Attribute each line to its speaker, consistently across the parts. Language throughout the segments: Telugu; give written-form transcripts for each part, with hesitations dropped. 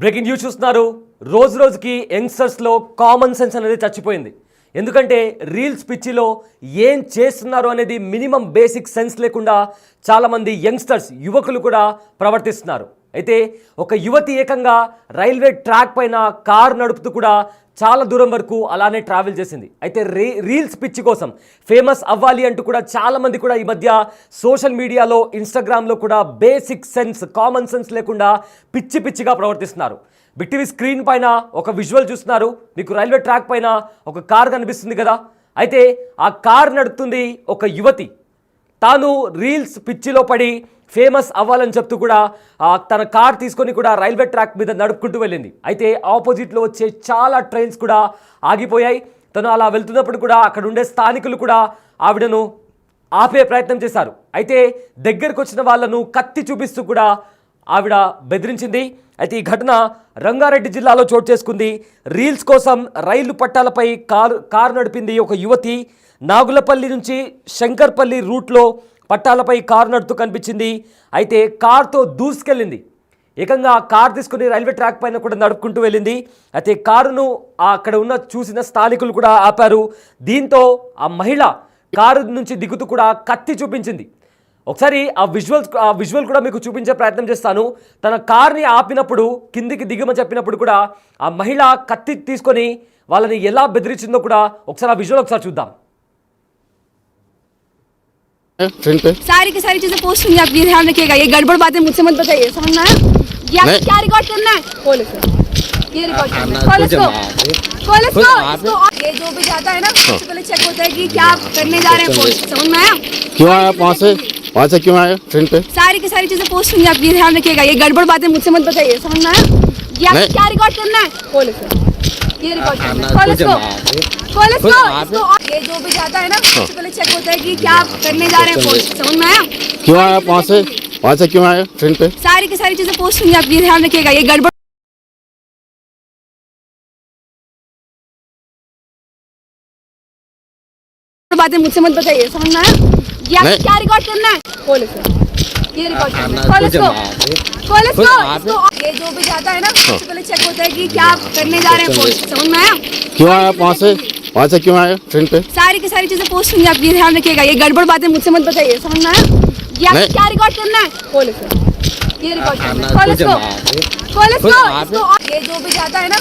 Speaker 1: బ్రేకింగ్ న్యూస్ చూస్తున్నారు. రోజు రోజుకి యంగ్స్టర్స్లో కామన్ సెన్స్ అనేది చచ్చిపోయింది. ఎందుకంటే రీల్స్ పిచ్చిలో ఏం చేస్తున్నారు అనేది మినిమం బేసిక్ సెన్స్ లేకుండా చాలామంది యంగ్స్టర్స్ యువకులు కూడా ప్రవర్తిస్తున్నారు. అయితే ఒక యువతి ఏకంగా రైల్వే ట్రాక్ పైన కారు నడుపుతూ కూడా చాలా దూరం వరకు అలానే ట్రావెల్ చేసింది. అయితే రీల్స్ పిచ్చి కోసం ఫేమస్ అవ్వాలి అంటూ కూడా చాలామంది కూడా ఈ మధ్య సోషల్ మీడియాలో ఇన్స్టాగ్రామ్లో కూడా బేసిక్ సెన్స్ కామన్ సెన్స్ లేకుండా పిచ్చి పిచ్చిగా ప్రవర్తిస్తున్నారు. బిగ్ టీవీ స్క్రీన్ పైన ఒక విజువల్ చూస్తున్నారు. మీకు రైల్వే ట్రాక్ పైన ఒక కార్ కనిపిస్తుంది కదా. అయితే ఆ కార్ నడుపుతుంది ఒక యువతి. తాను రీల్స్ పిచ్చిలో పడి ఫేమస్ అవ్వాలని చెప్తూ కూడా తన కార్ తీసుకొని కూడా రైల్వే ట్రాక్ మీద నడుపుకుంటూ వెళ్ళింది. అయితే ఆపోజిట్లో వచ్చే చాలా ట్రైన్స్ కూడా ఆగిపోయాయి. తను అలా వెళ్తున్నప్పుడు కూడా అక్కడ ఉండే స్థానికులు కూడా ఆవిడను ఆపే ప్రయత్నం చేశారు. అయితే దగ్గరకు వచ్చిన వాళ్ళను కత్తి చూపిస్తూ కూడా ఆవిడ బెదిరించింది. అయితే ఈ ఘటన రంగారెడ్డి జిల్లాలో చోటు చేసుకుంది. రీల్స్ కోసం రైలు పట్టాలపై కారు నడిపింది ఒక యువతి. నాగులపల్లి నుంచి శంకర్పల్లి రూట్లో పట్టాలపై కారు నడుతూ కనిపించింది. అయితే కారుతో దూసుకెళ్ళింది. ఏకంగా కారు తీసుకుని రైల్వే ట్రాక్ పైన కూడా నడుపుకుంటూ వెళ్ళింది. అయితే కారును అక్కడ ఉన్న చూసిన స్థానికులు కూడా ఆపారు. దీంతో ఆ మహిళ కారు నుంచి దిగుతూ కూడా కత్తి చూపించింది. ఒకసారి ఆ విజువల్ కూడా మీకు చూపించే ప్రయత్నం చేస్తాను. తన కార్ని ఆపినప్పుడు కిందికి దిగమని చెప్పినప్పుడు కూడా ఆ మహిళ కత్తి తీసుకొని వాళ్ళని ఎలా బెదిరించిందో కూడా ఒకసారి ఆ విజువల్ ఒకసారి చూద్దాం.
Speaker 2: सारी की सारी चीजें पोस्ट होंगी, आप ये ध्यान रखिएगा. ये गड़बड़ बातें मुझसे मत बताइए, समझना है? ये क्या रिकॉर्ड करना है? खोल इसको, ये रिकॉर्ड करना है. खोल इसको, खोल इसको. ये जो भी जाता है ना सबसे पहले चेक होता है कि क्या करने जा रहे हैं. पोस्ट समझ में आया?
Speaker 3: क्यों आया वहाँ से क्यों आया फ्रंट पे?
Speaker 2: सारी की सारी चीजें पोस्ट होंगी, आप ये ध्यान रखिएगा. ये गड़बड़ बातें मुझसे मत बताइए, समझना है? ये क्या रिकॉर्ड करना है? खोल इसको, ये रिकॉर्ड करना है. खोल इसको, खोल इसको. ये जो भी जाता है ना सबसे पहले चेक होता है कि क्या करने जा रहे हैं. पोस्ट समझ में आया?
Speaker 3: क्यों आया वहाँ से क्यों आया फ्रंट पे?
Speaker 2: सारी की सारी चीजें पोस्ट होंगी, आप ये ध्यान रखिएगा. ये गड़बड़ बातें मुझसे मत बताइए, समझना है? ये क्या रिकॉर्ड करना है? खोल इसको, ये रिकॉर्ड करना है. खोल इसको, खोल इसको. ये जो भी जाता है ना सबसे पहले चेक होता है कि क्या करने जा रहे हैं. पोस्ट समझ में आया?
Speaker 3: क्यों आया वहाँ से क्यों आया फ्रंट पे?
Speaker 2: सारी की सारी चीजें पोस्ट होंगी, आप ये ध्यान रखिएगा. ये गड़बड़ बातें मुझसे मत बताइए, समझना है? ये क्या रिकॉर्ड करना है? खोल इसको, ये रिकॉर्ड करना है. खोल इसको, खोल इसको. ये जो भी जाता है ना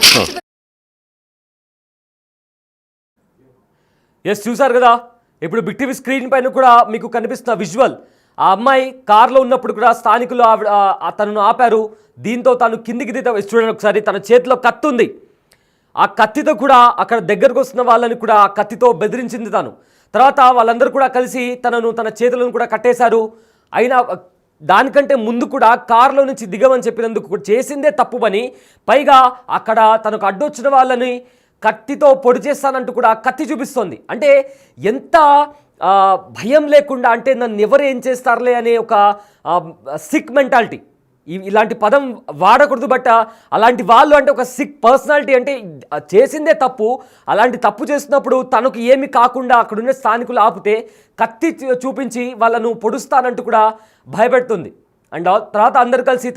Speaker 1: ఎస్ చూసారు కదా. ఇప్పుడు బిగ్ టీవీ స్క్రీన్ పైన కూడా మీకు కనిపిస్తున్న విజువల్. ఆ అమ్మాయి కారులో ఉన్నప్పుడు కూడా స్థానికులు తనను ఆపారు. దీంతో తను కిందికి చూడండి ఒకసారి. తన చేతిలో కత్తి ఉంది. ఆ కత్తితో కూడా అక్కడ దగ్గరకు వస్తున్న వాళ్ళని కూడా ఆ కత్తితో బెదిరించింది తను. తర్వాత వాళ్ళందరూ కూడా కలిసి తన చేతులను కూడా కట్టేశారు. అయినా దానికంటే ముందు కూడా కారులో నుంచి దిగమని చెప్పినందుకు చేసిందే తప్పు పని. పైగా అక్కడ తనకు అడ్డొచ్చిన వాళ్ళని కత్తితో పొడి చేస్తానంటూ కూడా కత్తి చూపిస్తోంది. అంటే ఎంత భయం లేకుండా, అంటే నన్ను ఎవరు ఏం చేస్తారులే అనే ఒక సిక్ మెంటాలిటీ. ఇలాంటి పదం వాడకూడదు. బట్ అలాంటి వాళ్ళు అంటే ఒక సిక్ పర్సనాలిటీ. అంటే చేసిందే తప్పు. అలాంటి తప్పు చేస్తున్నప్పుడు తనకు ఏమి కాకుండా అక్కడున్న స్థానికులు ఆపితే కత్తి చూపించి వాళ్ళను పొడుస్తానంటూ కూడా భయపెడుతుంది. అండ్ తర్వాత అందరు కలిసి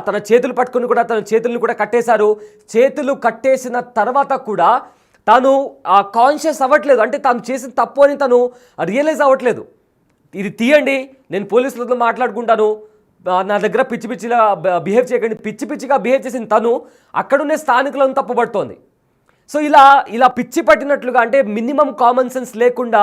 Speaker 1: తన చేతులు పట్టుకుని కూడా తన చేతులను కూడా కట్టేశారు. చేతులు కట్టేసిన తర్వాత కూడా తాను కాన్షియస్ అవ్వట్లేదు. అంటే తాను చేసిన తప్పు అని తను రియలైజ్ అవ్వట్లేదు. ఇది తీయండి, నేను పోలీసులతో మాట్లాడుకుంటాను, నా దగ్గర పిచ్చి పిచ్చిగా బిహేవ్ చేయకండి, పిచ్చి పిచ్చిగా బిహేవ్ చేసిన తను అక్కడున్నే స్థానికులను తప్పుపడుతోంది. సో ఇలా పిచ్చి పట్టినట్లుగా, అంటే మినిమం కామన్ సెన్స్ లేకుండా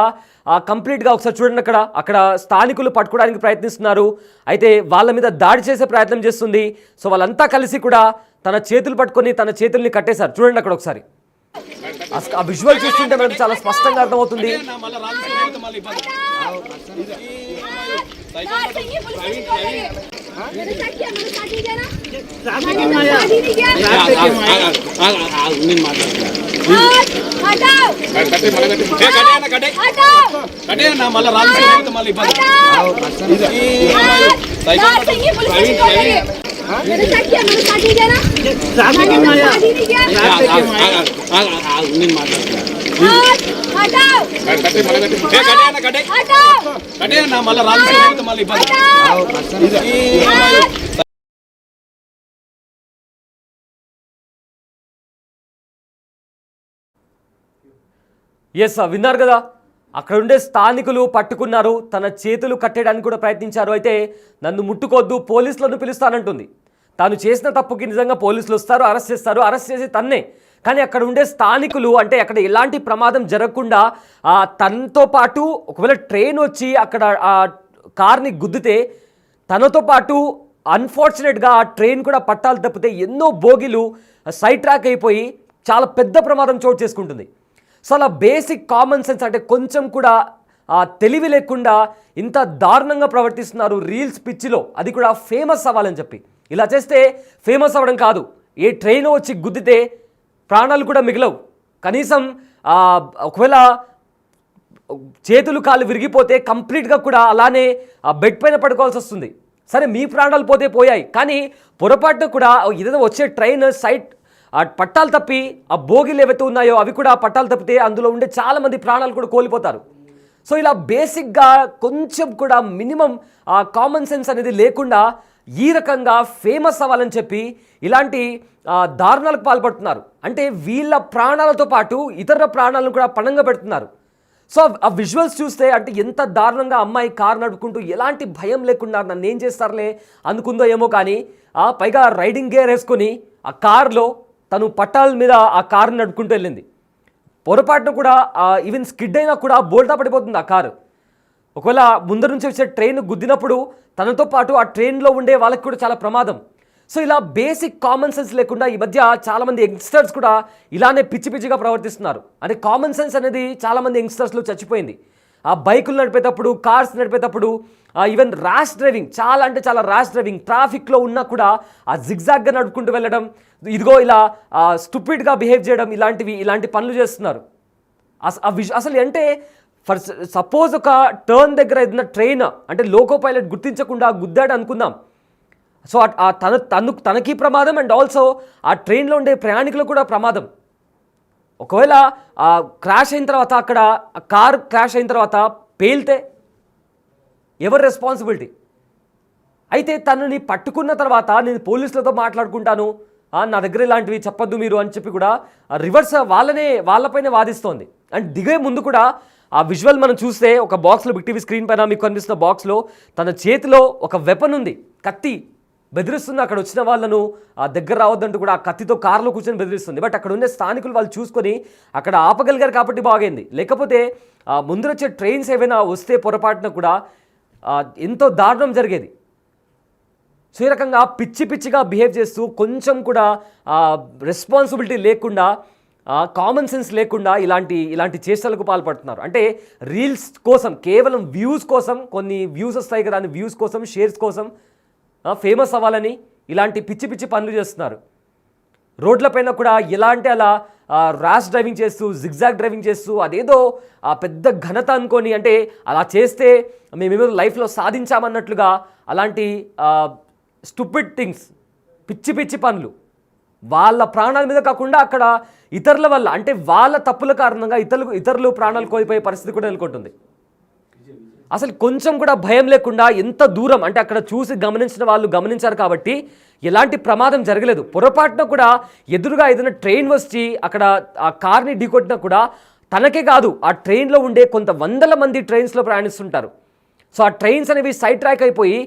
Speaker 1: కంప్లీట్గా ఒకసారి చూడండి. అక్కడ స్థానికులు పట్టుకోవడానికి ప్రయత్నిస్తున్నారు. అయితే వాళ్ళ మీద దాడి చేసే ప్రయత్నం చేస్తుంది. సో వాళ్ళంతా కలిసి కూడా తన చేతులు పట్టుకొని తన చేతుల్ని కట్టేశారు. చూడండి అక్కడ ఒకసారి. ఆ విజువల్ చూస్తుంటే మనకు చాలా స్పష్టంగా అర్థమవుతుంది.
Speaker 4: మళ్ళీ
Speaker 1: ఎస్ విన్నారు కదా, అక్కడ ఉండే స్థానికులు పట్టుకున్నారు, తన చేతులు కట్టడానికి కూడా ప్రయత్నించారు. అయితే నన్ను ముట్టుకోవద్దు, పోలీసులను పిలుస్తానంటుంది. తాను చేసిన తప్పుకి నిజంగా పోలీసులు వస్తారు, అరెస్ట్ చేస్తారు, అరెస్ట్ చేసి తన్నే. కానీ అక్కడ ఉండే స్థానికులు అంటే అక్కడ ఎలాంటి ప్రమాదం జరగకుండా తనతో పాటు ఒకవేళ ట్రైన్ వచ్చి అక్కడ ఆ కార్ని గుద్దితే తనతో పాటు అన్ఫార్చునేట్గా ఆ ట్రైన్ కూడా పట్టాలు తప్పితే ఎన్నో బోగీలు సైడ్ ట్రాక్ అయిపోయి చాలా పెద్ద ప్రమాదం చోటు చేసుకుంటుంది. సో అలా బేసిక్ కామన్ సెన్స్ అంటే కొంచెం కూడా తెలివి లేకుండా ఇంత దారుణంగా ప్రవర్తిస్తున్నారు రీల్స్ పిచ్చిలో, అది కూడా ఫేమస్ అవ్వాలని చెప్పి. ఇలా చేస్తే ఫేమస్ అవ్వడం కాదు, ఏ ట్రైన్ వచ్చి గుద్దితే ప్రాణాలు కూడా మిగలవు. కనీసం ఒకవేళ చేతులు కాళ్ళు విరిగిపోతే కంప్లీట్గా కూడా అలానే బెడ్ పైన పడుకోవాల్సి వస్తుంది. సరే మీ ప్రాణాలు పోతే పోయాయి, కానీ పొరపాటున కూడా ఏదైనా వచ్చే ట్రైన్ సైడ్ పట్టాలు తప్పి ఆ బోగీలు ఏవైతే ఉన్నాయో అవి కూడా పట్టాలు తప్పితే అందులో ఉండే చాలామంది ప్రాణాలు కూడా కోల్పోతారు. సో ఇలా బేసిక్గా కొంచెం కూడా మినిమం కామన్ సెన్స్ అనేది లేకుండా ఈ రకంగా ఫేమస్ అవ్వాలని చెప్పి ఇలాంటి దారుణాలకు పాల్పడుతున్నారు. అంటే వీళ్ళ ప్రాణాలతో పాటు ఇతరుల ప్రాణాలను కూడా పణంగా పెడుతున్నారు. సో ఆ విజువల్స్ చూస్తే అంటే ఎంత దారుణంగా అమ్మాయి కారు నడుపుకుంటూ ఎలాంటి భయం లేకుండా నన్ను ఏం చేస్తారులే అనుకుందో ఏమో, కానీ పైగా రైడింగ్ గేర్ వేసుకొని ఆ కారులో తను పట్టాల మీద ఆ కారుని నడుపుకుంటూ వెళ్ళింది. పొరపాటున కూడా ఈవెన్ స్కిడ్ అయినా కూడా బోల్తా పడిపోతుంది ఆ కారు. ఒకవేళ ముందర నుంచి వచ్చే ట్రైన్ గుద్దినప్పుడు తనతో పాటు ఆ ట్రైన్లో ఉండే వాళ్ళకి కూడా చాలా ప్రమాదం. సో ఇలా బేసిక్ కామన్ సెన్స్ లేకుండా ఈ మధ్య చాలామంది యంగ్స్టర్స్ కూడా ఇలానే పిచ్చి పిచ్చిగా ప్రవర్తిస్తున్నారు. అంటే కామన్ సెన్స్ అనేది చాలామంది యంగ్స్టర్స్లో చచ్చిపోయింది. ఆ బైకులు నడిపేటప్పుడు, కార్స్ నడిపేటప్పుడు, ఈవెన్ ర్యాష్ డ్రైవింగ్, చాలా అంటే చాలా ర్యాష్ డ్రైవింగ్, ట్రాఫిక్లో ఉన్నా కూడా ఆ జిగ్జాగ్గా నడుపుకుంటూ వెళ్ళడం, ఇదిగో ఇలా స్టూపిడ్గా బిహేవ్ చేయడం, ఇలాంటి పనులు చేస్తున్నారు. అసలు అంటే ఫర్ సపోజ్ ఒక టర్న్ దగ్గర ఏదైనా ట్రైన్ అంటే లోకో పైలట్ గుర్తించకుండా గుద్దాడు అనుకుందాం. సో తనకి ప్రమాదం అండ్ ఆల్సో ఆ ట్రైన్లో ఉండే ప్రయాణికులకు కూడా ప్రమాదం. ఒకవేళ క్రాష్ అయిన తర్వాత అక్కడ కార్ క్రాష్ అయిన తర్వాత పేలితే ఎవరు రెస్పాన్సిబిలిటీ? అయితే తనని పట్టుకున్న తర్వాత నేను పోలీసులతో మాట్లాడుకుంటాను, నా దగ్గర ఇలాంటివి చెప్పొద్దు మీరు అని చెప్పి కూడా రివర్స్ వాళ్ళపైనే వాదిస్తోంది. అండ్ దిగే ముందు కూడా ఆ విజువల్ మనం చూస్తే ఒక బాక్స్లో బిగ్ టీవీ స్క్రీన్ పైన మీకు కనిపిస్తున్న బాక్స్లో తన చేతిలో ఒక వెపన్ ఉంది, కత్తి, బెదిరిస్తుంది. అక్కడ వచ్చిన వాళ్ళను దగ్గర రావద్దంటూ కూడా ఆ కత్తితో కారులో కూర్చొని బెదిరిస్తుంది. బట్ అక్కడ ఉండే స్థానికులు వాళ్ళు చూసుకొని అక్కడ ఆపగలిగారు కాబట్టి బాగైంది. లేకపోతే ముందు వచ్చే ట్రైన్స్ ఏవైనా వస్తే పొరపాటున కూడా ఎంతో దారుణం జరిగేది. సో ఈ రకంగా పిచ్చిగా బిహేవ్ చేస్తూ కొంచెం కూడా రెస్పాన్సిబిలిటీ లేకుండా, కామన్ సెన్స్ లేకుండా ఇలాంటి చేష్టలకు పాల్పడుతున్నారు. అంటే రీల్స్ కోసం, కేవలం వ్యూస్ కోసం, కొన్ని వ్యూస్ వస్తాయి కదా అని వ్యూస్ కోసం, షేర్స్ కోసం, ఫేమస్ అవ్వాలని ఇలాంటి పిచ్చి పనులు చేస్తున్నారు. రోడ్లపైన కూడా ఎలాంటి అలా ర్యాష్ డ్రైవింగ్ చేస్తూ, జిగ్జాగ్ డ్రైవింగ్ చేస్తూ అదేదో పెద్ద ఘనత అనుకొని, అంటే అలా చేస్తే మేమేమో లైఫ్లో సాధించామన్నట్లుగా అలాంటి స్టూపిడ్ థింగ్స్, పిచ్చి పనులు వాళ్ళ ప్రాణాల మీద కాకుండా అక్కడ ఇతరుల వల్ల, అంటే వాళ్ళ తప్పుల కారణంగా ఇతరులు ప్రాణాలు కోల్పోయే పరిస్థితి కూడా నెలకొంటుంది. అసలు కొంచెం కూడా భయం లేకుండా ఎంత దూరం, అంటే అక్కడ చూసి గమనించిన వాళ్ళు గమనించారు కాబట్టి ఎలాంటి ప్రమాదం జరగలేదు. పొరపాటున కూడా ఎదురుగా ఏదైనా ట్రైన్ వచ్చి అక్కడ ఆ కార్ని ఢీకొట్టినా కూడా తనకే కాదు, ఆ ట్రైన్లో ఉండే కొంత వందల మంది ట్రైన్స్లో ప్రయాణిస్తుంటారు. సో ఆ ట్రైన్స్ అనేవి సైడ్ ట్రాక్ అయిపోయి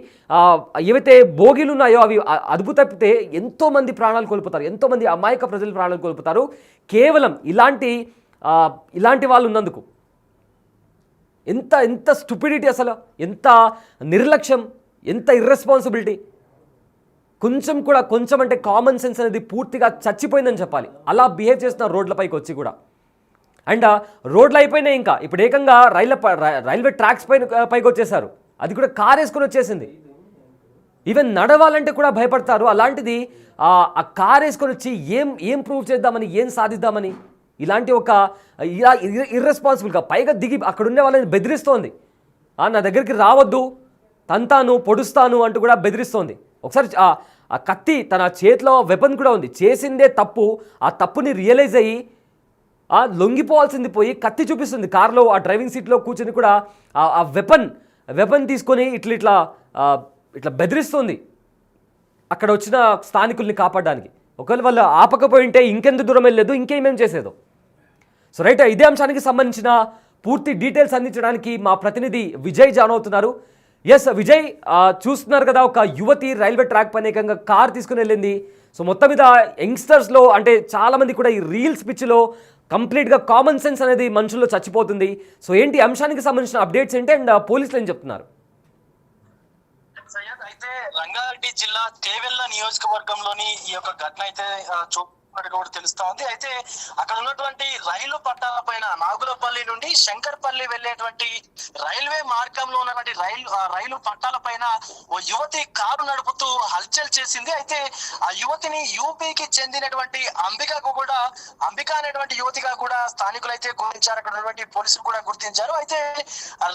Speaker 1: ఏవైతే బోగీలు ఉన్నాయో అవి అదుపు తప్పితే ఎంతోమంది ప్రాణాలు కోల్పోతారు, ఎంతోమంది అమాయక ప్రజలు ప్రాణాలు కోల్పోతారు కేవలం ఇలాంటి వాళ్ళు ఉన్నందుకు. ఎంత స్టూపిడిటీ, అసలు ఎంత నిర్లక్ష్యం, ఎంత ఇర్రెస్పాన్సిబిలిటీ. కొంచెం అంటే కామన్ సెన్స్ అనేది పూర్తిగా చచ్చిపోయిందని చెప్పాలి. అలా బిహేవ్ చేస్తున్నారు రోడ్లపైకి వచ్చి కూడా. అండ్ రోడ్లు అయిపోయినాయి, ఇంకా ఇప్పుడు ఏకంగా రైల్వే ట్రాక్స్ పైకి వచ్చేసారు. అది కూడా కార్ వేసుకొని వచ్చేసింది. ఈవెన్ నడవాలంటే కూడా భయపడతారు. అలాంటిది ఆ కార్ వేసుకొని వచ్చి ఏం ప్రూవ్ చేద్దామని, ఏం సాధిద్దామని, ఇలాంటి ఇలా ఇర్రెస్పాన్సిబుల్గా పైగా దిగి అక్కడ ఉండే వాళ్ళని బెదిరిస్తోంది. నా దగ్గరికి రావద్దు, తంతాను, పొడుస్తాను అంటూ కూడా బెదిరిస్తోంది. ఒకసారి ఆ కత్తి తన చేతిలో వెపన్ కూడా ఉంది. చేసిందే తప్పు, ఆ తప్పుని రియలైజ్ అయ్యి లొంగిపోవాల్సింది పోయి కత్తి చూపిస్తుంది. కారులో ఆ డ్రైవింగ్ సీట్లో కూర్చొని కూడా ఆ వెపన్ తీసుకొని ఇట్లా బెదిరిస్తుంది అక్కడ వచ్చిన స్థానికుల్ని కాపాడడానికి. ఒకవేళ వాళ్ళు ఆపకపోయి ఉంటే ఇంకెంత దూరం వెళ్ళలేదు, ఇంకేమేం చేసేదో. సో రైట్, ఇదే అంశానికి సంబంధించిన పూర్తి డీటెయిల్స్ అందించడానికి మా ప్రతినిధి విజయ్ జాయిన్ అవుతున్నారు. ఎస్ విజయ్, చూస్తున్నారు కదా, ఒక యువతి రైల్వే ట్రాక్ పైన ఏకంగా కార్ తీసుకుని వెళ్ళింది. సో మొత్తం మీద యంగ్స్టర్స్లో అంటే చాలామంది కూడా ఈ రీల్స్ పిచ్చిలో కంప్లీట్గా కామన్ సెన్స్ అనేది మనుషుల్లో చచ్చిపోతుంది. సో ఏంటి అంశానికి సంబంధించిన అప్డేట్స్ ఏంటి అండ్ పోలీసులు ఏం చెప్తున్నారు?
Speaker 4: అయితే రంగారెడ్డి జిల్లా తేవెల్ల నియోజకవర్గంలోని ఈ యొక్క ఘటన అయితే కూడా తెలుస్తా ఉంది. అయితే అక్కడ ఉన్నటువంటి రైలు పట్టాల పైన నాగులపల్లి నుండి శంకర్పల్లి వెళ్లేటువంటి రైల్వే మార్గంలో ఉన్నటువంటి రైలు పట్టాల పైన ఓ యువతి కారు నడుపుతూ హల్చల్ చేసింది. అయితే ఆ యువతిని యూపీకి చెందినటువంటి అంబిక అనేటువంటి యువతిగా కూడా స్థానికులు అయితే గుర్తించారు. అక్కడ ఉన్నటువంటి పోలీసులు కూడా గుర్తించారు. అయితే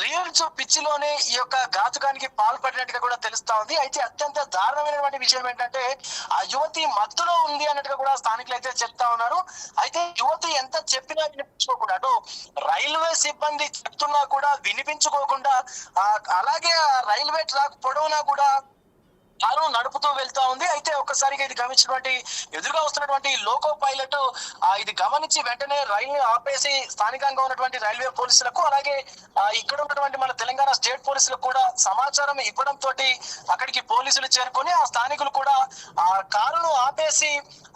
Speaker 4: రీల్స్ పిచ్చిలోనే ఈ యొక్క ఘాతుకానికి పాల్పడినట్టుగా కూడా తెలుస్తా ఉంది. అయితే అత్యంత దారుణమైనటువంటి విషయం ఏంటంటే ఆ యువతి మత్తులో ఉంది అన్నట్టుగా కూడా స్థానికులు అయితే చెప్తా ఉన్నారు. అయితే యువతి ఎంత చెప్పినా వినిపించుకోకుండా, అటు రైల్వే సిబ్బంది చెప్తున్నా కూడా వినిపించుకోకుండా, అలాగే రైల్వే ట్రాక్ పొడవునా కూడా కారు నడుపుతూ వెళ్తా ఉంది. అయితే ఒక్కసారిగా ఇది గమనించినటువంటి ఎదురుగా వస్తున్నటువంటి లోకో పైలట్ ఇది గమనించి వెంటనే రైలు ఆపేసి స్థానికంగా ఉన్నటువంటి రైల్వే పోలీసులకు, అలాగే ఇక్కడ ఉన్నటువంటి మన తెలంగాణ స్టేట్ పోలీసులకు కూడా సమాచారం ఇవ్వడం తోటి అక్కడికి పోలీసులు చేరుకొని ఆ స్థానికులు కూడా ఆ కారును ఆపేసి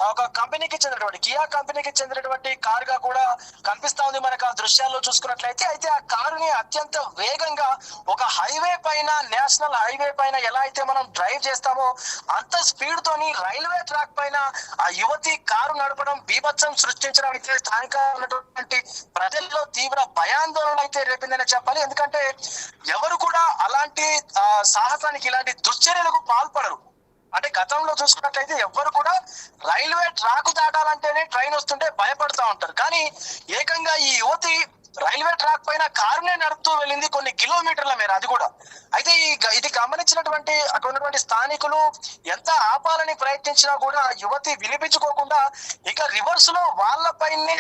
Speaker 4: ఒక కంపెనీకి చెందినటువంటి కియా కంపెనీకి చెందినటువంటి కారుగా కూడా కనిపిస్తా ఉంది మనకు ఆ దృశ్యాల్లో చూసుకున్నట్లయితే. అయితే ఆ కారుని అత్యంత వేగంగా ఒక హైవే పైన, నేషనల్ హైవే పైన ఎలా అయితే మనం డ్రైవ్ చేస్తామో అంత స్పీడ్ తోని రైల్వే ట్రాక్ పైన ఆ యువతి కారు నడపడం బీభత్సం సృష్టించడం అయితే స్థానికంగా ఉన్నటువంటి ప్రజల్లో తీవ్ర భయాందోళన అయితే రేపిందని చెప్పాలి. ఎందుకంటే ఎవరు కూడా అలాంటి సాహసానికి, ఇలాంటి దుశ్చర్యలకు పాల్పడరు. అంటే గతంలో చూసుకున్నట్లయితే ఎవ్వరు కూడా రైల్వే ట్రాక్ దాటాలంటేనే ట్రైన్ వస్తుంటే భయపడుతూ ఉంటారు. కానీ ఏకంగా ఈ యువతి రైల్వే ట్రాక్ పైన కారునే నడుపుతూ వెళ్ళింది కొన్ని కిలోమీటర్ల మేర, అది కూడా. అయితే ఇది గమనించినటువంటి అక్కడ ఉన్నటువంటి స్థానికులు ఎంత ఆపాలని ప్రయత్నించినా కూడా యువతి వినిపించుకోకుండా ఇక రివర్స్ లో వాళ్ళపైనే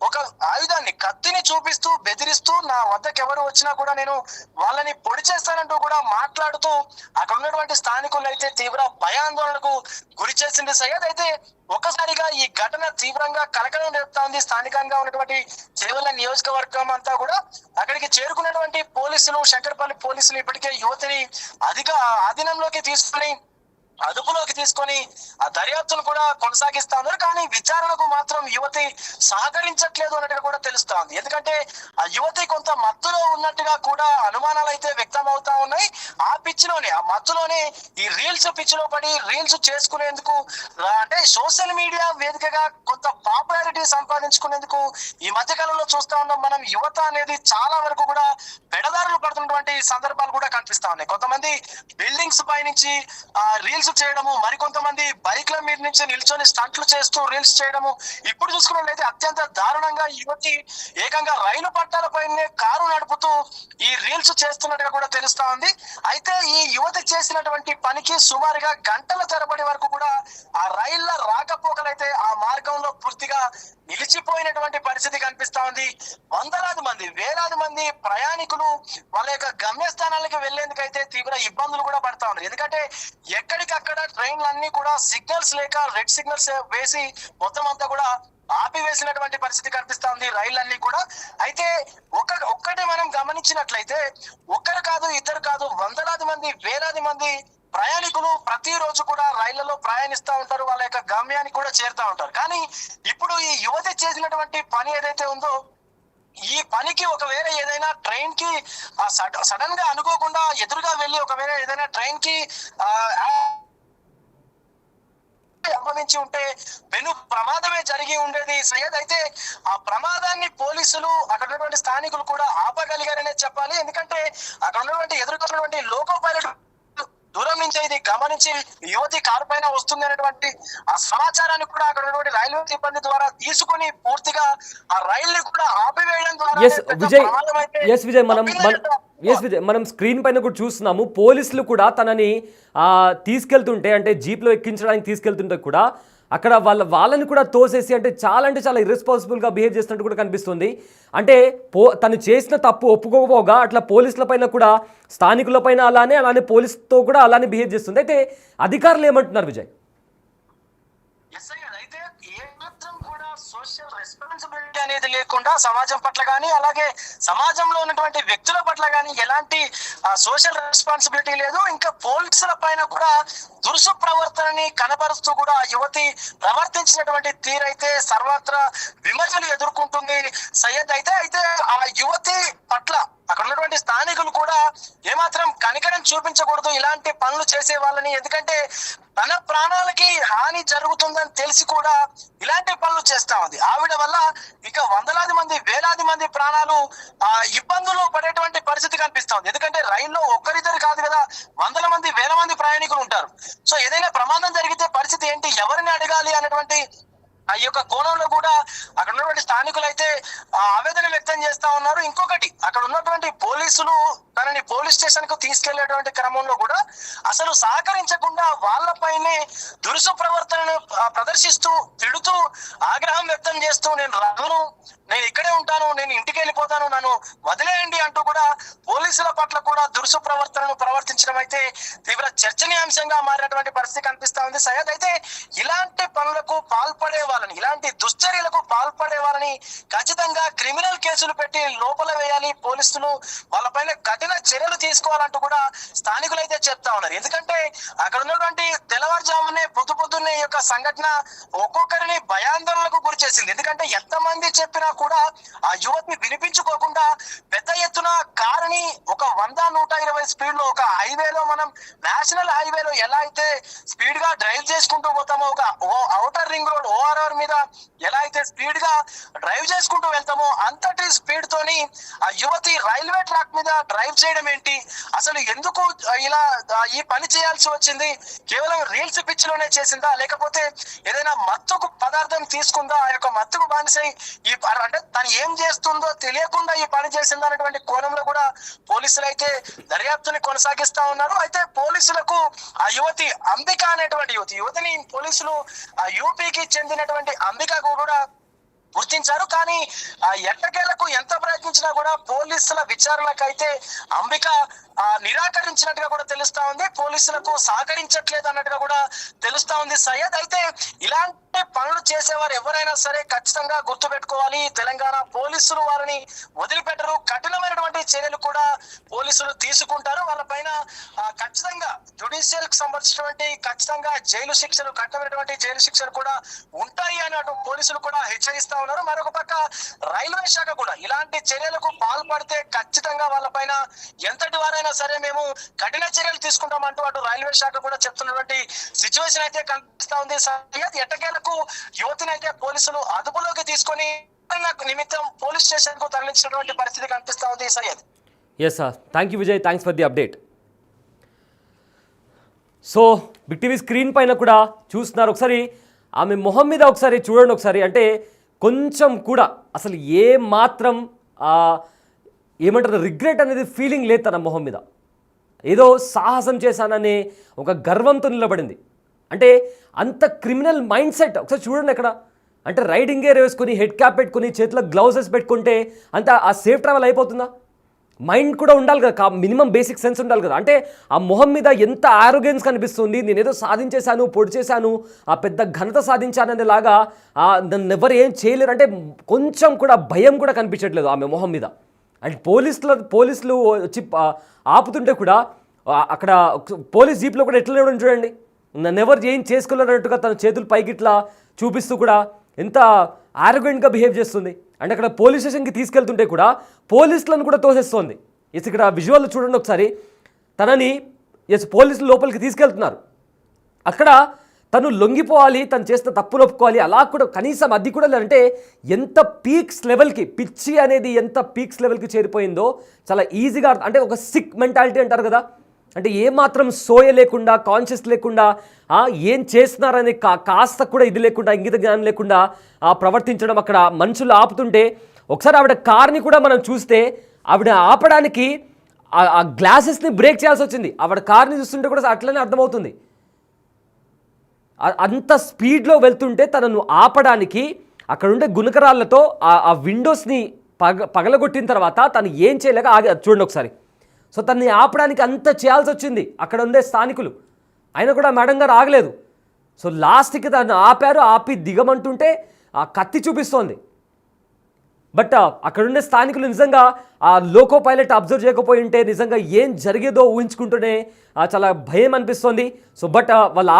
Speaker 4: ఒక ఆయుధాన్ని, కత్తిని చూపిస్తూ బెదిరిస్తూ, నా వద్దకు ఎవరు వచ్చినా కూడా నేను వాళ్ళని పొడి చేస్తానంటూ కూడా మాట్లాడుతూ అక్కడ ఉన్నటువంటి స్థానికులు అయితే తీవ్ర భయాందోళనకు గురి చేసింది సయ్యద్. అయితే ఒక్కసారిగా ఈ ఘటన తీవ్రంగా కలకలం రేపుతా ఉంది. స్థానికంగా ఉన్నటువంటి చేవెళ్ల నియోజకవర్గం అంతా కూడా అక్కడికి చేరుకున్నటువంటి పోలీసులు, శంకర్పల్లి పోలీసులు ఇప్పటికే యువతిని ఆధీనంలోకి తీసుకుని, అదుపులోకి తీసుకొని ఆ దర్యాప్తును కూడా కొనసాగిస్తా ఉన్నారు. కానీ విచారణకు మాత్రం యువతి సహకరించట్లేదు అన్నట్టుగా కూడా తెలుస్తా ఉంది. ఎందుకంటే ఆ యువతి కొంత మత్తులో ఉన్నట్టుగా కూడా అనుమానాలు అయితే వ్యక్తం అవుతా ఉన్నాయి. ఆ పిచ్చిలోనే, ఆ మత్తులోనే ఈ రీల్స్ పిచ్చిలో పడి రీల్స్ చేసుకునేందుకు, అంటే సోషల్ మీడియా వేదికగా కొంత పాపులారిటీ సంపాదించుకునేందుకు ఈ మధ్య కాలంలో చూస్తా ఉన్నాం మనం. యువత అనేది చాలా వరకు కూడా పెడదారులు పడుతున్నటువంటి సందర్భాలు కూడా కనిపిస్తా ఉన్నాయి. కొంతమంది బిల్డింగ్స్ పై నుంచి రీల్స్ చేయడము, మరికొంతమంది బైక్ల మీద నుంచి నిల్చొని స్టంట్లు చేస్తూ రీల్స్ చేయడము. ఇప్పుడు చూసుకున్నట్లయితే అత్యంత దారుణంగా యువతి ఏకంగా రైలు పట్టాలపైనే కారు నడుపుతూ ఈ రీల్స్ చేస్తున్నట్టుగా కూడా తెలుస్తా ఉంది. అయితే ఈ యువతి చేసినటువంటి పనికి సుమారుగా గంటల తరబడి వరకు కూడా ఆ రైళ్ల రాకపోకలైతే ఆ మార్గంలో పూర్తిగా నిలిచిపోయినటువంటి పరిస్థితి కనిపిస్తా ఉంది. వందలాది మంది, వేలాది మంది ప్రయాణికులు వాళ్ళ యొక్క గమ్యస్థానాలకు వెళ్లేందుకైతే తీవ్ర ఇబ్బందులు కూడా పడతా ఉన్నారు. ఎందుకంటే ఎక్కడికక్కడ ట్రైన్లన్నీ కూడా సిగ్నల్స్ లేక రెడ్ సిగ్నల్స్ వేసి మొత్తం అంతా కూడా ఆపివేసినటువంటి పరిస్థితి కనిపిస్తా ఉంది రైళ్లన్నీ కూడా. అయితే ఒక్కటి మనం గమనించినట్లయితే ఒక్కరు కాదు, ఇద్దరు కాదు, వందలాది మంది, వేలాది మంది ప్రయాణికులు ప్రతిరోజు కూడా రైళ్లలో ప్రయాణిస్తూ ఉంటారు, వాళ్ళ యొక్క గమ్యానికి కూడా చేరుతా ఉంటారు. కానీ ఇప్పుడు ఈ యువతి చేసినటువంటి పని ఏదైతే ఉందో, ఈ పనికి ఒకవేళ ఏదైనా ట్రైన్ కి సడన్ గా అనుకోకుండా ఎదురుగా వెళ్ళి ఒకవేళ ఏదైనా ట్రైన్ కి సంభవించి ఉంటే పెను ప్రమాదమే జరిగి ఉండేది సయ్యద్. అయితే ఆ ప్రమాదాన్ని పోలీసులు, అక్కడ ఉన్నటువంటి స్థానికులు కూడా ఆపగలిగారనే చెప్పాలి. ఎందుకంటే అక్కడ ఉన్నటువంటి ఎదుర్కొన్నటువంటి లోకో పైలట్ దూరం నుంచి ఇది గమనించి యువతి కారు పైన వస్తుంది అనేటువంటి ఆ సమాచారాన్ని కూడా అక్కడ ఉన్నటువంటి రైల్వే సిబ్బంది ద్వారా తీసుకుని పూర్తిగా ఆ రైలు కూడా ఆపివేయడం ద్వారా
Speaker 1: విజయ్ మనం స్క్రీన్ పైన కూడా చూస్తున్నాము. పోలీసులు కూడా తనని తీసుకెళ్తుంటే, అంటే జీప్లో ఎక్కించడానికి తీసుకెళ్తుంటే కూడా అక్కడ వాళ్ళని కూడా తోసేసి, అంటే చాలా ఇర్రెస్పాన్సిబుల్గా బిహేవ్ చేస్తున్నట్టు కూడా కనిపిస్తుంది. అంటే తను చేసిన తప్పు ఒప్పుకోకపోగా అట్లా పోలీసుల పైన కూడా, స్థానికుల పైన అలానే పోలీసుతో కూడా అలానే బిహేవ్ చేస్తుంది. అయితే అధికారులు ఏమంటున్నారు విజయ్?
Speaker 4: అయితే ఏ మాత్రం కూడా సోషల్ రెస్పాన్సిబిలిటీ అనేది లేకుండా సమాజం పట్ల కానీ అలాగే సమాజంలో ఉన్నటువంటి వ్యక్తుల పట్ల కానీ ఎలాంటి సోషల్ రెస్పాన్సిబిలిటీ లేదు. ఇంకా పోలీసుల పైన కూడా దురుసు ప్రవర్తనని కనబరుస్తూ కూడా యువతి ప్రవర్తించినటువంటి తీరైతే సర్వత్రా విమర్శలు ఎదుర్కొంటుంది సయ్యద్. అయితే ఆ యువతి పట్ల అక్కడ ఉన్నటువంటి స్థానికులు కూడా ఏమాత్రం కనికరం చూపించకూడదు ఇలాంటి పనులు చేసే వాళ్ళని. ఎందుకంటే తన ప్రాణాలకి హాని జరుగుతుందని తెలిసి కూడా ఇలాంటి పనులు చేస్తా ఉంది. ఆవిడ వల్ల ఇక వందలాది మంది వేలాది మంది ప్రాణాలు ఇబ్బందులు పడేటువంటి పరిస్థితి కనిపిస్తా ఉంది. ఎందుకంటే రైల్లో ఒక్కరిద్దరు కాదు కదా, వందల మంది వేల మంది ప్రయాణికులు ఉంటారు. సో ఏదైనా ప్రమాదం జరిగితే పరిస్థితి ఏంటి, ఎవరిని అడగాలి అనేటువంటి ఈ యొక్క కోణంలో కూడా అక్కడ ఉన్నటువంటి స్థానికులు అయితే ఆవేదన వ్యక్తం చేస్తా ఉన్నారు. ఇంకొకటి అక్కడ ఉన్నటువంటి పోలీసులు తనని పోలీస్ స్టేషన్ కు తీసుకెళ్లేటువంటి క్రమంలో కూడా అసలు సహకరించకుండా వాళ్ళపైనే దురుసు ప్రవర్తనను ప్రదర్శిస్తూ తిడుతూ ఆగ్రహం వ్యక్తం చేస్తూ నేను రాను, నేను ఇక్కడే ఉంటాను, నేను ఇంటికి వెళ్ళిపోతాను, నన్ను వదిలేయండి అంటూ కూడా పోలీసుల పట్ల కూడా దురుసు ప్రవర్తనను ప్రవర్తించడం అయితే తీవ్ర చర్చనీయాంశంగా మారినటువంటి పరిస్థితి కనిపిస్తా ఉంది సయ్యద్. అయితే ఇలాంటి పనులకు పాల్పడే వాళ్ళని, ఇలాంటి దుశ్చర్యలకు పాల్పడే వాళ్ళని ఖచ్చితంగా క్రిమినల్ కేసులు పెట్టి లోపల వేయాలి పోలీసులు, వాళ్ళపైన కఠిన చర్యలు తీసుకోవాలంటూ కూడా స్థానికులు అయితే చెప్తా ఉన్నారు. ఎందుకంటే అక్కడ ఉన్నటువంటి తెల్లవారుజామునే పొద్దున్నే ఈ యొక్క సంఘటన ఒక్కొక్కరిని భయాందోళనకు గురి చేసింది. ఎందుకంటే ఎంతమంది చెప్పినా కూడా ఆ యువతి వినిపించుకోకుండా పెద్ద ఎత్తున కారుని ఒక 100-120 స్పీడ్ లో ఒక హైవేలో, మనం నేషనల్ హైవేలో ఎలా అయితే స్పీడ్ గా డ్రైవ్ చేసుకుంటూ పోతామో, ఒక ఔటర్ రింగ్ రోడ్ ORR మీద ఎలా అయితే స్పీడ్ గా డ్రైవ్ చేసుకుంటూ వెళ్తామో అంతటి స్పీడ్ తోని ఆ యువతి రైల్వే ట్రాక్ మీద డ్రైవ్ చేయడం ఏంటి, అసలు ఎందుకు ఇలా ఈ పని చేయాల్సి వచ్చింది, కేవలం రీల్స్ పిచ్ లోనే చేసిందా, లేకపోతే ఏదైనా మత్తుకు పదార్థం తీసుకుందా, ఆ యొక్క మత్తుకు బానిసై ఈ అంటే తను ఏం చేస్తుందో తెలియకుండా ఈ పని చేసిందా అనేటువంటి కోణంలో కూడా పోలీసులు అయితే దర్యాప్తుని కొనసాగిస్తా ఉన్నారు. అయితే పోలీసులకు ఆ యువతి అంబిక అనేటువంటి యువతిని పోలీసులు ఆ యూపీకి చెందినటువంటి అంబిక కూడా గుర్తించారు. కానీ ఆ ఎట్టకేలకు ఎంత ప్రయత్నించినా కూడా పోలీసుల విచారణకైతే అంబిక నిరాకరించినట్టుగా కూడా తెలుస్తా ఉంది, పోలీసులకు సహకరించట్లేదు అన్నట్టుగా కూడా తెలుస్తా ఉంది సయ్యద్. అయితే ఇలాంటి పనులు చేసేవారు ఎవరైనా సరే ఖచ్చితంగా గుర్తు పెట్టుకోవాలి, తెలంగాణ పోలీసులు వారిని వదిలిపెట్టరు, కఠినమైనటువంటి చర్యలు కూడా పోలీసులు తీసుకుంటారు. వాళ్ళపైన ఖచ్చితంగా జ్యుడిషియల్ కి సంబంధించినటువంటి ఖచ్చితంగా జైలు శిక్షలు, కఠినమైనటువంటి జైలు శిక్షలు కూడా ఉంటాయి అని అటు పోలీసులు కూడా హెచ్చరిస్తా ఉన్నారు. మరొక పక్క రైల్వే శాఖ కూడా ఇలాంటి చర్యలకు పాల్పడితే ఖచ్చితంగా వాళ్ళపైన ఎంతటి వారైనా సరే మేము కఠిన చర్యలు తీసుకుంటామంటూ అటు రైల్వే శాఖ కూడా చెప్తున్నటువంటి సిచ్యువేషన్ అయితే కనిపిస్తా ఉంది సయ్యద్. ఎట్టకేలకు యువతిని అయితే పోలీసులు అదుపులోకి తీసుకొని నిమిత్తం పోలీస్ స్టేషన్ కు తరలించినటువంటి పరిస్థితి కనిపిస్తా ఉంది Syed.
Speaker 1: Yes sir, thank you Vijay, thanks for the update. So Big TV screen పైన కూడా చూస్తున్నారు, ఒకసారి ఆమె మొహం మీద ఒకసారి చూడండి, ఒకసారి అంటే కొంచెం కూడా అసలు ఏ మాత్రం ఏమంటారు రిగ్రెట్ అనేది ఫీలింగ్ లేదు తన మొహం మీద. ఏదో సాహసం చేశాననే ఒక గర్వంతో నిలబడింది. అంటే అంత క్రిమినల్ మైండ్ సెట్ ఒకసారి చూడండి అక్కడ. అంటే రైడింగ్ గేర్ వేసుకొని, హెడ్ క్యాప్ పెట్టుకొని, చేతిలో గ్లౌజెస్ పెట్టుకుంటే అంత ఆ సేఫ్ ట్రావెల్ అయిపోతుందా? మైండ్ కూడా ఉండాలి కదా, మినిమం బేసిక్ సెన్స్ ఉండాలి కదా. అంటే ఆ మొహం మీద ఎంత ఆరోగెన్స్ కనిపిస్తుంది, నేనేదో సాధించేశాను, పొడి చేశాను, ఆ పెద్ద ఘనత సాధించాననేలాగా నన్ను ఎవరు ఏం చేయలేరు అంటే కొంచెం కూడా భయం కూడా కనిపించట్లేదు ఆమె మొహం మీద. అండ్ పోలీసులు వచ్చి ఆపుతుంటే కూడా అక్కడ పోలీస్ జీప్లో కూడా ఎట్లా లేవడం చూడండి, నన్ను ఎవరు ఏం చేసుకోలేనట్టుగా తన చేతులు పైకి ఇట్లా చూపిస్తూ కూడా ఎంత ఆరోగెంట్గా బిహేవ్ చేస్తుంది. అంటే అక్కడ పోలీస్ స్టేషన్కి తీసుకెళ్తుంటే కూడా పోలీసులను కూడా తోసేస్తోంది. ఇక్కడ విజువల్ చూడండి ఒకసారి, తనని పోలీసులు లోపలికి తీసుకెళ్తున్నారు. అక్కడ తను లొంగిపోవాలి, తను చేసిన తప్పులు ఒప్పుకోవాలి, అలా కూడా కనీసం అది కూడా లేదంటే ఎంత పీక్స్ లెవెల్కి పిచ్చి అనేది ఎంత పీక్స్ లెవెల్కి చేరిపోయిందో చాలా ఈజీగా. అంటే ఒక సిక్ మెంటాలిటీ అంటారు కదా, అంటే ఏమాత్రం సోయ లేకుండా, కాన్షియస్ లేకుండా, ఏం చేస్తున్నారని కాస్త కూడా ఇది లేకుండా, ఇంగిత జ్ఞానం లేకుండా ప్రవర్తించడం. అక్కడ మనుషులు ఆపుతుంటే ఒకసారి ఆవిడ కార్ని కూడా మనం చూస్తే ఆవిడ ఆపడానికి ఆ గ్లాసెస్ని బ్రేక్ చేయాల్సి వచ్చింది. ఆవిడ కార్ని చూస్తుంటే కూడా అట్లనే అర్థమవుతుంది. అంత స్పీడ్లో వెళ్తుంటే తనను ఆపడానికి అక్కడ ఉండే గుణకరాలతో ఆ విండోస్ని పగలగొట్టిన తర్వాత తను ఏం చేయలేక చూడండి ఒకసారి. సో తనని ఆపడానికి అంత చేయాల్సి వచ్చింది అక్కడ ఉండే స్థానికులు. అయినా కూడా మేడం గారు ఆగలేదు. సో లాస్ట్కి తను ఆపారు, ఆపి దిగమంటుంటే కత్తి చూపిస్తోంది. బట్ అక్కడుండే స్థానికులు నిజంగా ఆ లోకో పైలట్ అబ్జర్వ్ చేయకపోయి ఉంటే నిజంగా ఏం జరిగేదో ఊహించుకుంటూనే చాలా భయం అనిపిస్తోంది. సో బట్ వాళ్ళు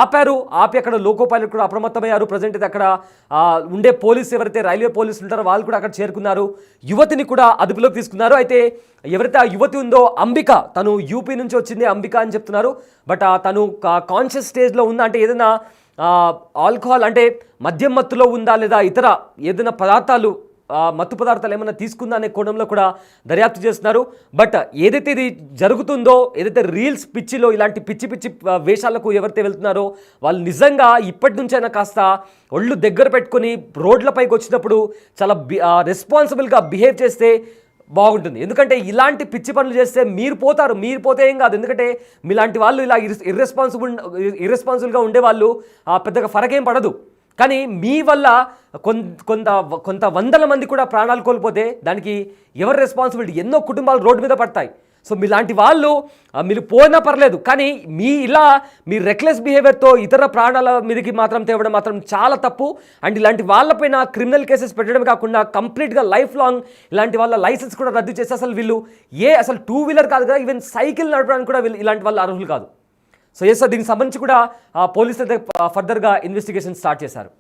Speaker 1: ఆపి అక్కడ లోకో పైలట్ కూడా అప్రమత్తమయ్యారు. ప్రజెంట్ అయితే అక్కడ ఉండే పోలీసు ఎవరైతే రైల్వే పోలీసులు ఉంటారో వాళ్ళు కూడా అక్కడ చేరుకున్నారు. యువతిని కూడా అదుపులోకి తీసుకున్నారు. అయితే ఎవరైతే ఆ యువతి ఉందో అంబిక, తను యూపీ నుంచి వచ్చింది అంబిక అని చెప్తున్నారు. బట్ తను కాన్షియస్ స్టేజ్లో ఉందా అంటే ఏదైనా ఆల్కహాల్ అంటే మద్యం మత్తులో ఉందా లేదా ఇతర ఏదైనా పదార్థాలు మత్తు పదార్థాలు ఏమైనా తీసుకుందా అనే కోణంలో కూడా దర్యాప్తు చేస్తున్నారు. బట్ ఏదైతే ఇది జరుగుతుందో, ఏదైతే రీల్స్ పిచ్చిలో ఇలాంటి పిచ్చి వేషాలకు ఎవరైతే వెళ్తున్నారో వాళ్ళు నిజంగా ఇప్పటి నుంచైనా కాస్త ఒళ్ళు దగ్గర పెట్టుకొని రోడ్లపైకి వచ్చినప్పుడు చాలా రెస్పాన్సిబుల్గా బిహేవ్ చేస్తే బాగుంటుంది. ఎందుకంటే ఇలాంటి పిచ్చి పనులు చేస్తే మీరు పోతే ఏం కాదు. ఎందుకంటే మీలాంటి వాళ్ళు ఇలా ఇర్రెస్పాన్సిబుల్గా ఉండేవాళ్ళు పెద్దగా ఫరకేం పడదు. కానీ మీ వల్ల కొంత వందల మంది కూడా ప్రాణాలు కోల్పోతే దానికి ఎవరు రెస్పాన్సిబిలిటీ? ఎన్నో కుటుంబాలు రోడ్డు మీద పడతాయి. సో మీలాంటి వాళ్ళు మీరు పోయినా పర్లేదు, కానీ మీ రెక్లెస్ బిహేవియర్తో ఇతర ప్రాణాల మీదకి మాత్రం తేవడం మాత్రం చాలా తప్పు. అండ్ ఇలాంటి వాళ్ళపైన క్రిమినల్ కేసెస్ పెట్టడం కాకుండా కంప్లీట్గా లైఫ్ లాంగ్ ఇలాంటి వాళ్ళ లైసెన్స్ కూడా రద్దు చేసి అసలు 2 వీలర్ కాదు కదా, ఈవెన్ సైకిల్ నడపడానికి కూడా ఇలాంటి వాళ్ళు అర్హులు కాదు. సో దీనికి సంబంధించి కూడా పోలీసులు అయితే ఫర్దర్గా ఇన్వెస్టిగేషన్ స్టార్ట్ చేశారు.